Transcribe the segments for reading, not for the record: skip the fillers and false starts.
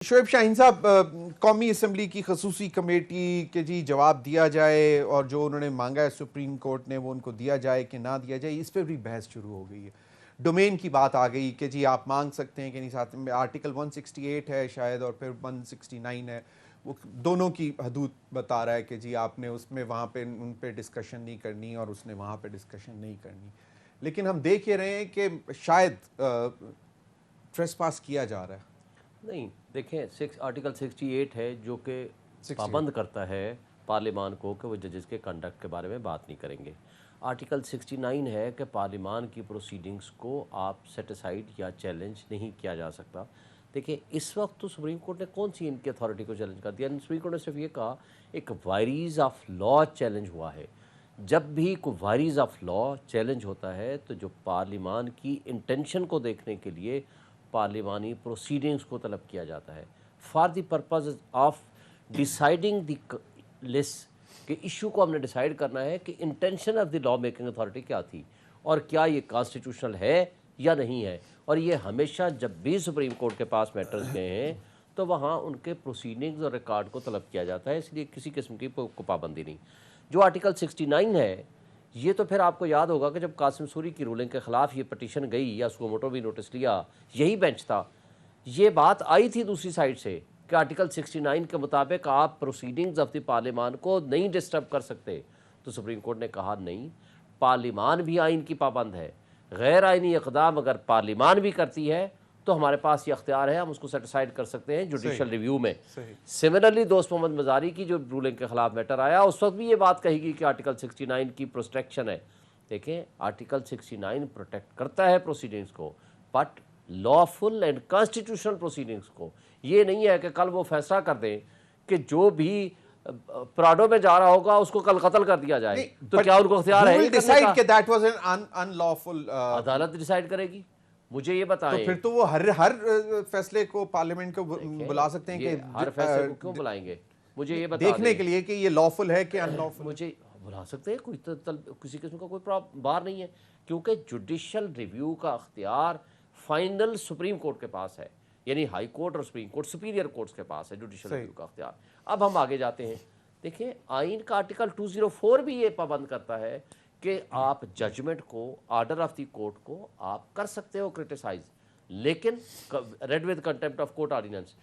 شعیب شاہین صاحب، قومی اسمبلی کی خصوصی کمیٹی کے جی جواب دیا جائے اور جو انہوں نے مانگا ہے سپریم کورٹ نے وہ ان کو دیا جائے کہ نہ دیا جائے، اس پہ بھی بحث شروع ہو گئی ہے. ڈومین کی بات آ گئی کہ جی آپ مانگ سکتے ہیں کہ نہیں. ساتھ میں آرٹیکل 168 ہے شاید اور پھر 169 ہے، وہ دونوں کی حدود بتا رہا ہے کہ جی آپ نے اس میں وہاں پہ ان پہ ڈسکشن نہیں کرنی اور اس نے وہاں پہ ڈسکشن نہیں کرنی. لیکن ہم دیکھ رہے ہیں کہ شاید ٹریسپاس کیا جا رہا ہے. نہیں دیکھیں، آرٹیکل 68 ہے جو کہ پابند کرتا ہے پارلیمان کو کہ وہ ججز کے کنڈکٹ کے بارے میں بات نہیں کریں گے. آرٹیکل 69 ہے کہ پارلیمان کی پروسیڈنگز کو آپ سیٹ اسائیڈ یا چیلنج نہیں کیا جا سکتا. دیکھیں اس وقت تو سپریم کورٹ نے کون سی ان کی اتھارٹی کو چیلنج کر دیا؟ سپریم کورٹ نے صرف یہ کہا ایک وائریز آف لا چیلنج ہوا ہے. جب بھی کوئی وائریز آف لا چیلنج ہوتا ہے تو جو پارلیمان کی انٹینشن کو دیکھنے کے لیے پارلیمانی پروسیڈنگز کو طلب کیا جاتا ہے for the purpose of deciding the list کہ ایشو کو ہم نے ڈیسائیڈ کرنا ہے کہ intention of the law making authority کیا تھی اور کیا یہ کانسٹیٹیوشنل ہے یا نہیں ہے. اور یہ ہمیشہ جب بھی سپریم کورٹ کے پاس میٹرز گئے ہیں تو وہاں ان کے پروسیڈنگز اور ریکارڈ کو طلب کیا جاتا ہے، اس لیے کسی قسم کی کوئی پابندی نہیں. جو آرٹیکل 69 ہے یہ تو پھر آپ کو یاد ہوگا کہ جب قاسم سوری کی رولنگ کے خلاف یہ پٹیشن گئی یا سو موٹو بھی نوٹس لیا، یہی بینچ تھا، یہ بات آئی تھی دوسری سائڈ سے کہ آرٹیکل 69 کے مطابق آپ پروسیڈنگز آف دی پارلیمان کو نہیں ڈسٹرب کر سکتے. تو سپریم کورٹ نے کہا نہیں، پارلیمان بھی آئین کی پابند ہے، غیر آئینی اقدام اگر پارلیمان بھی کرتی ہے تو ہمارے پاس یہ اختیار ہے، ہم اس کو سیٹ اسائیڈ کر سکتے ہیں جوڈیشل ریویو میں. سملرلی دوست محمد مزاری کی جو رولنگ کے خلاف میٹر آیا اس وقت بھی یہ بات کہی گئی کہ آرٹیکل 69 کی پروٹیکشن ہے. دیکھیں آرٹیکل 69 پروٹیکٹ کرتا ہے پروسیڈنگز کو، but lawful and constitutional proceedings کو. یہ نہیں ہے کہ کل وہ فیصلہ کر دیں کہ جو بھی پراڈو میں جا رہا ہوگا اس کو کل قتل کر دیا جائے، تو کیا ان کو اختیار ہے؟ عدالت ڈیسائیڈ کرے گی. مجھے یہ بتائیں تو پھر تو وہ ہر فیصلے کو پارلیمنٹ کو بلا سکتے ہیں کہ ہر فیصلے کو کیوں بلائیں گے؟ مجھے یہ بتا دیکھنے کے لیے کہ یہ لافل ہے کہ ان لافل. مجھے بلا سکتے ہیں، کوئی کسی قسم کا کوئی بار نہیں ہے، کیونکہ جوڈیشل ریویو کا اختیار فائنل سپریم کورٹ کے پاس ہے، یعنی ہائی کورٹ اور سپریم کورٹ سپیریئر کورٹس کے پاس ہے جوڈیشل ریویو کا اختیار. اب ہم آگے جاتے ہیں. دیکھیں آئین کا آرٹیکل 204 بھی یہ پابند کرتا ہے کہ آپ ججمنٹ کو، آرڈر آف دی کورٹ کو آپ کر سکتے ہو کرٹیسائز، لیکن read with contempt of court ordinance,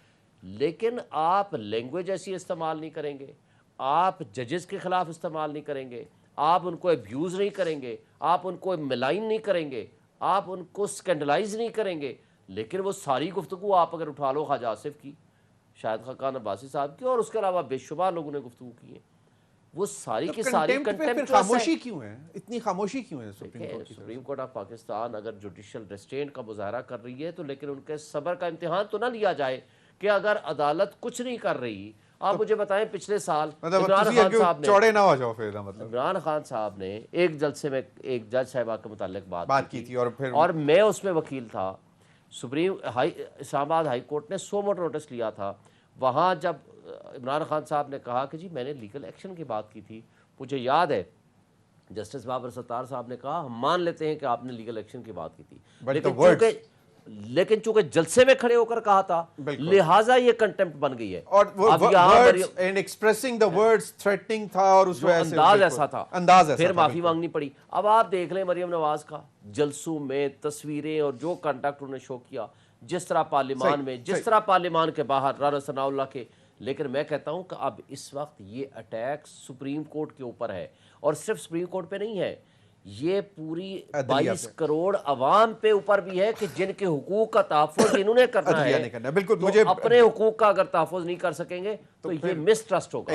لیکن آپ لینگویج ایسی استعمال نہیں کریں گے، آپ ججز کے خلاف استعمال نہیں کریں گے، آپ ان کو ابیوز نہیں کریں گے، آپ ان کو ملائن نہیں کریں گے، آپ ان کو اسکینڈلائز نہیں کریں گے. لیکن وہ ساری گفتگو آپ اگر اٹھا لو خواجہ آصف کی، شاہد خاقان عباسی صاحب کی اور اس کے علاوہ بے شمار لوگوں نے گفتگو کی ہے، وہ ساری کی ساری کنٹمپٹ. خاموشی کیوں ہے؟ اتنی خاموشی کیوں ہے سپریم کورٹ آف پاکستان اگر جوڈیشل ریسٹرینٹ کا مظاہرہ کر رہی ہے تو لیکن ان کے صبر کا امتحان تو نہ لیا جائے کہ اگر عدالت کچھ نہیں کر رہی. آپ مجھے بتائیں پچھلے سال عمران خان صاحب نے ایک جلسے میں ایک جج صاحبہ کے متعلق بات کی تھی اور میں اس میں وکیل تھا. اسلام آباد ہائی کورٹ نے سو موٹو نوٹس لیا تھا. وہاں جب عمران خان صاحب نے کہا کہ جی میں نے لیگل ایکشن کی بات کی تھی، مجھے یاد ہے جسٹس بابر ستار صاحب نے کہا ہم مان لیتے ہیں کہ آپ نے لیگل ایکشن کی بات کی تھی، لیکن چونکہ جلسے میں کھڑے ہو کر کہا تھا لہٰذا یہ کنٹمپٹ بن گئی ہے. اور انداز ایسا تھا، پھر معافی مانگنی پڑی. اب آپ دیکھ لیں مریم نواز کا جلسوں میں تصویریں اور جو کنڈکٹ انہوں نے شو کیا، جس طرح پارلیمان میں، جس طرح پارلیمان کے باہر رانا ثناء اللہ کے. لیکن میں کہتا ہوں کہ اب اس وقت یہ اٹیک سپریم کورٹ کے اوپر ہے، اور صرف سپریم کورٹ پہ نہیں ہے، یہ پوری 22 کروڑ عوام پہ اوپر بھی ہے کہ جن کے حقوق کا تحفظ انہوں نے کرنا ہے. بالکل، اپنے حقوق کا اگر تحفظ نہیں کر سکیں گے تو یہ مسٹرسٹ ہوگا.